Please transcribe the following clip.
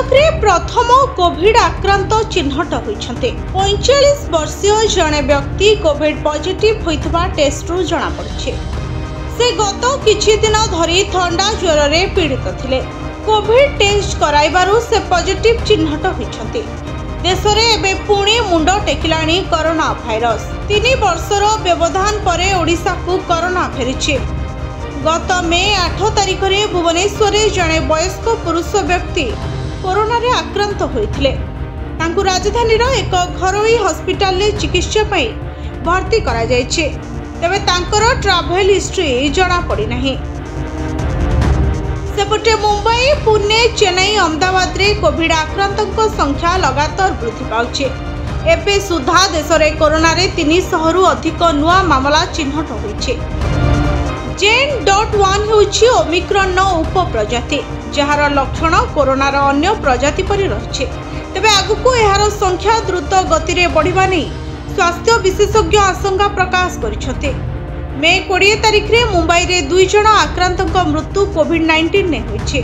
कटकरे प्रथम कोविड आक्रांत चिन्हट होइछन्ते 45 वर्षीय जणे व्यक्ति कोविड पॉजिटिव होइतबा टेस्टरू जना पड़िछे। से गत किछि दिन धरी थंडा ज्वर रे पीड़ित थिले। कोविड टेस्ट कराइबारु से पॉजिटिव चिन्हट होइछन्ते। देश रे एबे पुणी मुंड टेकिलाणी कोरोना भाइरस। 3 वर्षर व्यवधान परे ओडिशा को कोरोना फेरिछे। गत मे 8 तारिख रे भुवनेश्वर रे जणे वयस्क पुरुष व्यक्ति कोरोना रे आक्रांत होइथिले। तांकु राजधानी रो एक घरोई हॉस्पिटल रे चिकित्सा पई भर्ती करा जायछि। तबे तांकर ट्रैवल हिस्ट्री जणा पड़ी नाही। सेपटे मुंबई, पुणे, चेन्नई, अहमदाबाद रे कोविड आक्रांतक संख्या लगातार वृद्धि पाउछि। एबे सुधा देश रे कोरोना रे 300 रु अधिक नुआ मामला चिन्हट होइछि। JN.1 होछि ओमिक्रॉन उपप्रजाति, जहार लक्षण कोरोना अन्य प्रजाति परि रहिछि। तबे आगुको एहार संख्या द्रुत गति रे बढ़िबा नै स्वास्थ्य विशेषज्ञ आशंका प्रकाश करिछथि। मे 20 तारिख रे मुंबई रे 2 जण आक्रांतक मृत्यु कोविड-19 ने होइछि।